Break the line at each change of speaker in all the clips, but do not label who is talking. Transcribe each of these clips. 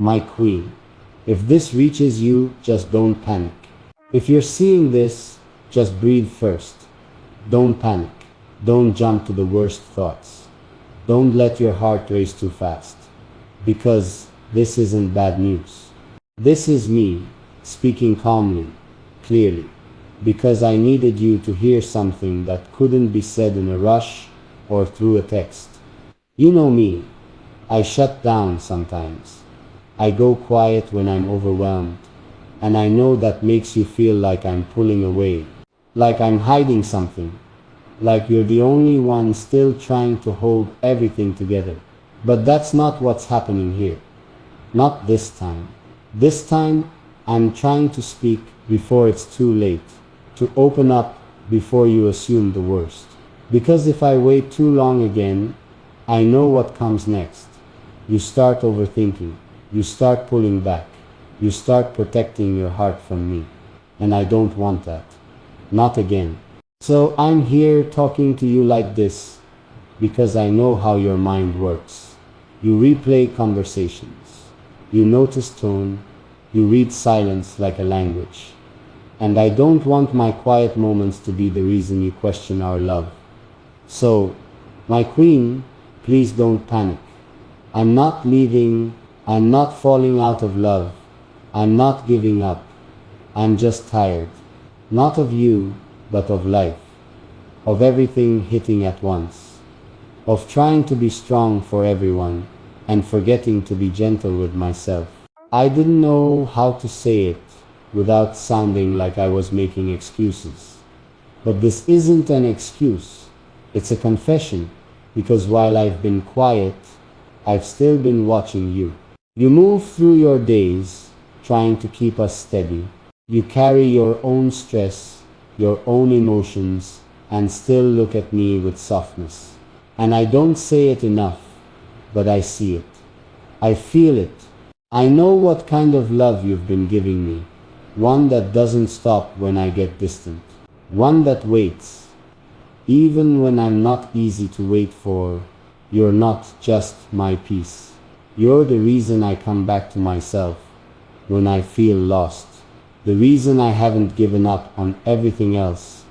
My queen, if this reaches you, just don't panic. If you're seeing this, just breathe first. Don't panic. Don't jump to the worst thoughts. Don't let your heart race too fast. Because this isn't bad news. This is me, speaking calmly, clearly. Because I needed you to hear something that couldn't be said in a rush or through a text. You know me, I shut down sometimes. I go quiet when I'm overwhelmed. And I know that makes you feel like I'm pulling away, like I'm hiding something, like you're the only one still trying to hold everything together. But that's not what's happening here. Not this time. This time, I'm trying to speak before it's too late, to open up before you assume the worst. Because if I wait too long again, I know what comes next. You start overthinking. You start pulling back. You start protecting your heart from me. And I don't want that. Not again. So I'm here talking to you like this because I know how your mind works. You replay conversations. You notice tone. You read silence like a language. And I don't want my quiet moments to be the reason you question our love. So, my queen, please don't panic. I'm not leaving. I'm not falling out of love. I'm not giving up. I'm just tired. Not of you, but of life. Of everything hitting at once. Of trying to be strong for everyone and forgetting to be gentle with myself. I didn't know how to say it without sounding like I was making excuses. But this isn't an excuse. It's a confession, because while I've been quiet, I've still been watching you. You move through your days, trying to keep us steady. You carry your own stress, your own emotions, and still look at me with softness. And I don't say it enough, but I see it. I feel it. I know what kind of love you've been giving me. One that doesn't stop when I get distant. One that waits. Even when I'm not easy to wait for, you're not just my peace. You're the reason I come back to myself when I feel lost. The reason I haven't given up on everything else,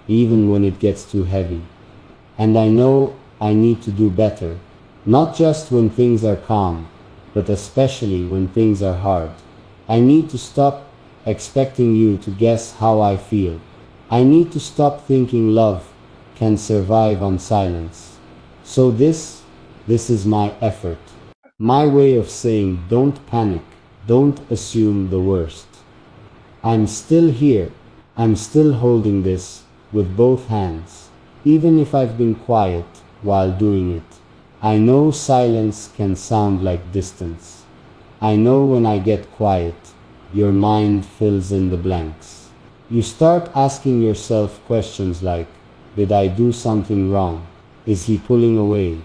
even when it gets too heavy. And I know I need to do better, not just when things are calm, but especially when things are hard. I need to stop expecting you to guess how I feel. I need to stop thinking love can survive on silence. So this is my effort. My way of saying don't panic, don't assume the worst. I'm still here. I'm still holding this with both hands. Even if I've been quiet while doing it. I know silence can sound like distance. I know when I get quiet, your mind fills in the blanks. You start asking yourself questions like, did I do something wrong? Is he pulling away?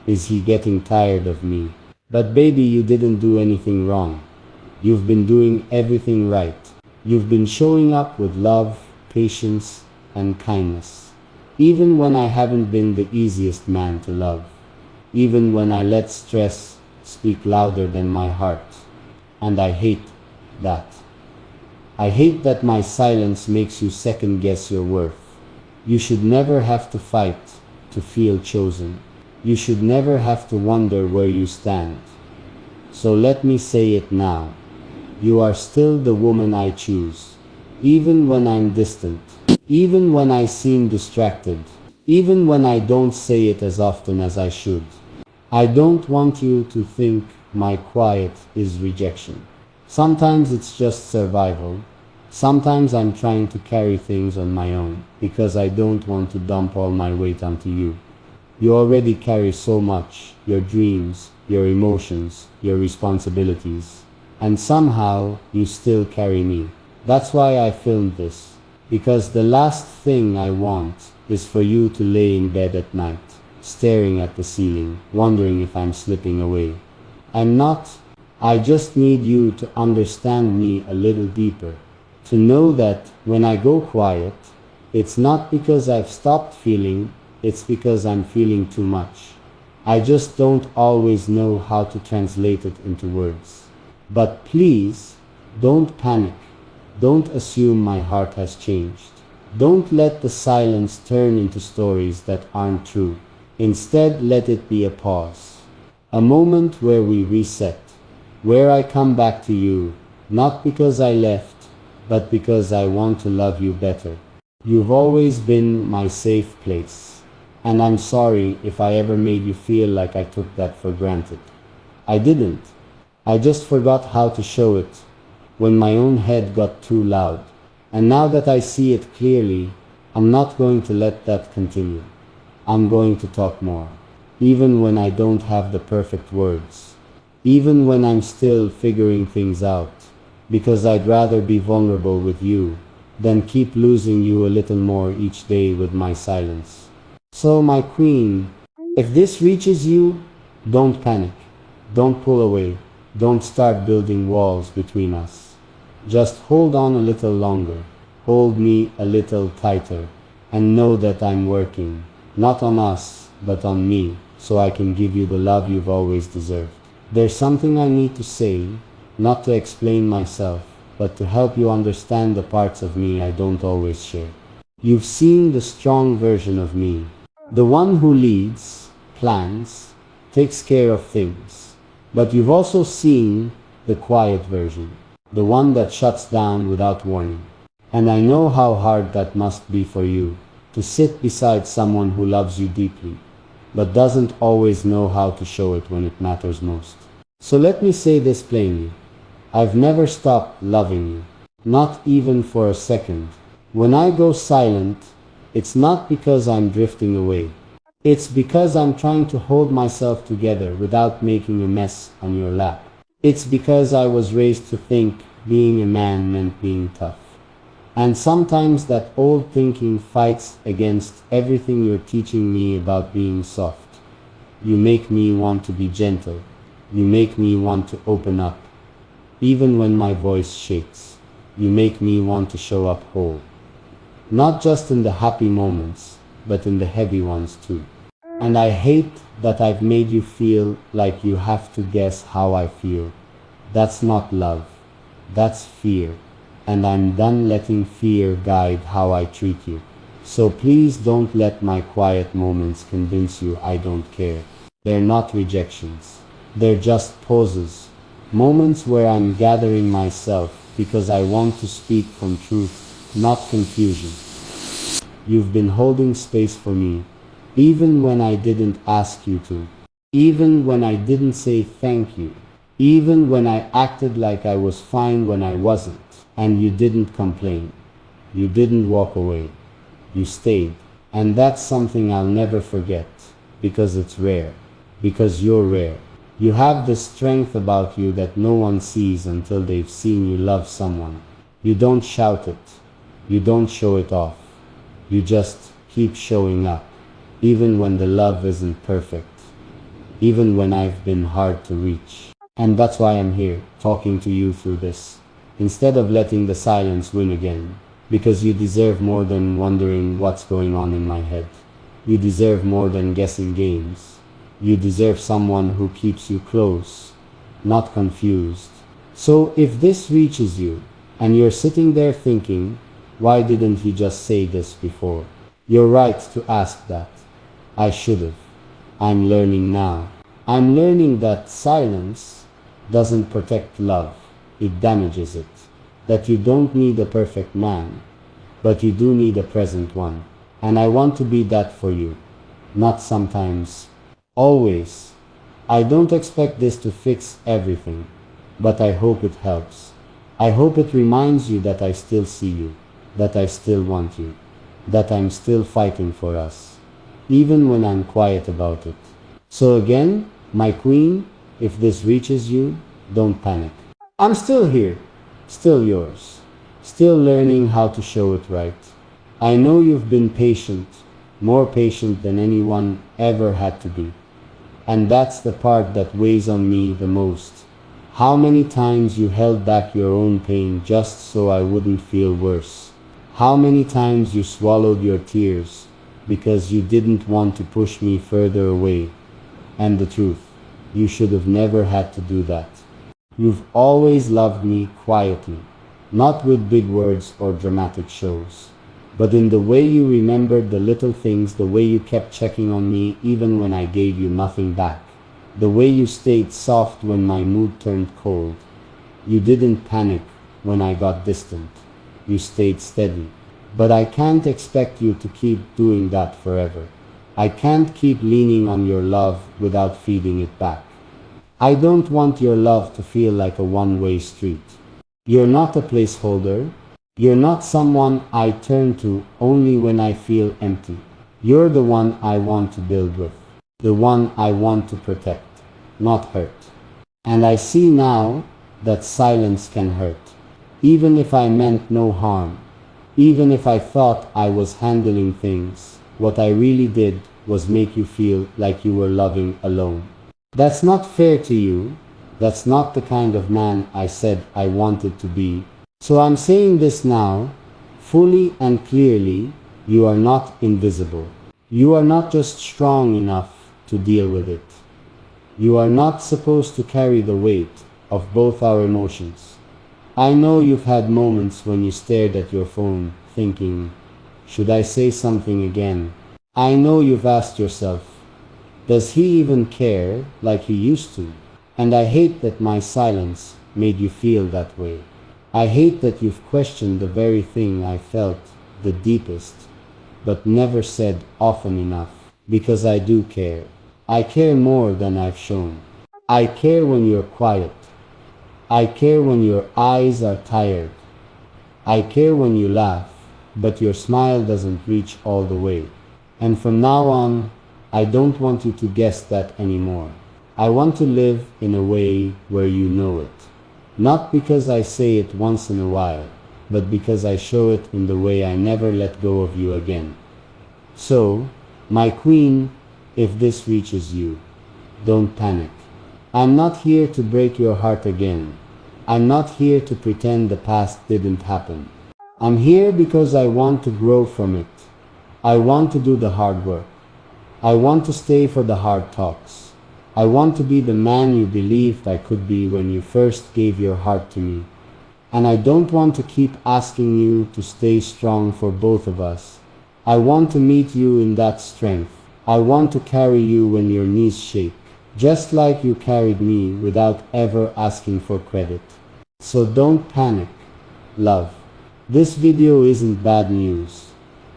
Is he getting tired of me? But baby, you didn't do anything wrong. You've been doing everything right. You've been showing up with love, patience, and kindness. Even when I haven't been the easiest man to love. Even when I let stress speak louder than my heart. And I hate that. I hate that my silence makes you second guess your worth. You should never have to fight to feel chosen. You should never have to wonder where you stand. So let me say it now. You are still the woman I choose. Even when I'm distant. Even when I seem distracted. Even when I don't say it as often as I should. I don't want you to think my quiet is rejection. Sometimes it's just survival. Sometimes I'm trying to carry things on my own because I don't want to dump all my weight onto you. You already carry so much, your dreams, your emotions, your responsibilities. And somehow, you still carry me. That's why I filmed this. Because the last thing I want is for you to lay in bed at night, staring at the ceiling, wondering if I'm slipping away. I'm not. I just need you to understand me a little deeper. To know that when I go quiet, it's not because I've stopped feeling, it's because I'm feeling too much. I just don't always know how to translate it into words. But please, don't panic. Don't assume my heart has changed. Don't let the silence turn into stories that aren't true. Instead, let it be a pause. A moment where we reset. Where I come back to you, not because I left, but because I want to love you better. You've always been my safe place. And I'm sorry if I ever made you feel like I took that for granted. I didn't. I just forgot how to show it when my own head got too loud. And now that I see it clearly, I'm not going to let that continue. I'm going to talk more. Even when I don't have the perfect words. Even when I'm still figuring things out. Because I'd rather be vulnerable with you than keep losing you a little more each day with my silence. So my queen, if this reaches you, don't panic. Don't pull away. Don't start building walls between us. Just hold on a little longer. Hold me a little tighter. And know that I'm working, not on us, but on me, so I can give you the love you've always deserved. There's something I need to say, not to explain myself, but to help you understand the parts of me I don't always share. You've seen the strong version of me, the one who leads, plans, takes care of things. But you've also seen the quiet version, the one that shuts down without warning. And I know how hard that must be for you, to sit beside someone who loves you deeply, but doesn't always know how to show it when it matters most. So let me say this plainly. I've never stopped loving you, not even for a second. When I go silent, it's not because I'm drifting away. It's because I'm trying to hold myself together without making a mess on your lap. It's because I was raised to think being a man meant being tough. And sometimes that old thinking fights against everything you're teaching me about being soft. You make me want to be gentle. You make me want to open up. Even when my voice shakes, you make me want to show up whole. Not just in the happy moments, but in the heavy ones too. And I hate that I've made you feel like you have to guess how I feel. That's not love. That's fear. And I'm done letting fear guide how I treat you. So please don't let my quiet moments convince you I don't care. They're not rejections. They're just pauses. Moments where I'm gathering myself because I want to speak from truth, not confusion. You've been holding space for me, even when I didn't ask you to. Even when I didn't say thank you. Even when I acted like I was fine when I wasn't. And you didn't complain. You didn't walk away. You stayed. And that's something I'll never forget. Because it's rare. Because you're rare. You have the strength about you that no one sees until they've seen you love someone. You don't shout it. You don't show it off. You just keep showing up. Even when the love isn't perfect. Even when I've been hard to reach. And that's why I'm here, talking to you through this. Instead of letting the silence win again. Because you deserve more than wondering what's going on in my head. You deserve more than guessing games. You deserve someone who keeps you close, not confused. So if this reaches you, and you're sitting there thinking, why didn't he just say this before? You're right to ask that. I should've. I'm learning now. I'm learning that silence doesn't protect love. It damages it. That you don't need a perfect man, but you do need a present one. And I want to be that for you. Not sometimes. Always. I don't expect this to fix everything, but I hope it helps. I hope it reminds you that I still see you, that I still want you, that I'm still fighting for us, even when I'm quiet about it. So again, my queen, if this reaches you, don't panic. I'm still here, still yours, still learning how to show it right. I know you've been patient, more patient than anyone ever had to be. And that's the part that weighs on me the most. How many times you held back your own pain just so I wouldn't feel worse. How many times you swallowed your tears because you didn't want to push me further away. And the truth, you should have never had to do that. You've always loved me quietly, not with big words or dramatic shows, but in the way you remembered the little things, the way you kept checking on me even when I gave you nothing back, the way you stayed soft when my mood turned cold. You didn't panic when I got distant. You stayed steady. But I can't expect you to keep doing that forever. I can't keep leaning on your love without feeding it back. I don't want your love to feel like a one-way street. You're not a placeholder. You're not someone I turn to only when I feel empty. You're the one I want to build with. The one I want to protect, not hurt. And I see now that silence can hurt. Even if I meant no harm. Even if I thought I was handling things, what I really did was make you feel like you were loving alone. That's not fair to you. That's not the kind of man I said I wanted to be. So I'm saying this now, fully and clearly, you are not invisible. You are not just strong enough to deal with it. You are not supposed to carry the weight of both our emotions. I know you've had moments when you stared at your phone, thinking, should I say something again? I know you've asked yourself, does he even care like he used to? And I hate that my silence made you feel that way. I hate that you've questioned the very thing I felt the deepest, but never said often enough, because I do care. I care more than I've shown. I care when you're quiet. I care when your eyes are tired. I care when you laugh, but your smile doesn't reach all the way. And from now on, I don't want you to guess that anymore. I want to live in a way where you know it. Not because I say it once in a while, but because I show it in the way I never let go of you again. So, my queen, if this reaches you, don't panic. I'm not here to break your heart again. I'm not here to pretend the past didn't happen. I'm here because I want to grow from it. I want to do the hard work. I want to stay for the hard talks. I want to be the man you believed I could be when you first gave your heart to me. And I don't want to keep asking you to stay strong for both of us. I want to meet you in that strength. I want to carry you when your knees shake, just like you carried me without ever asking for credit. So don't panic, love. This video isn't bad news.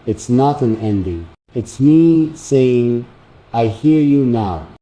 It's not an ending. It's me saying, I hear you now.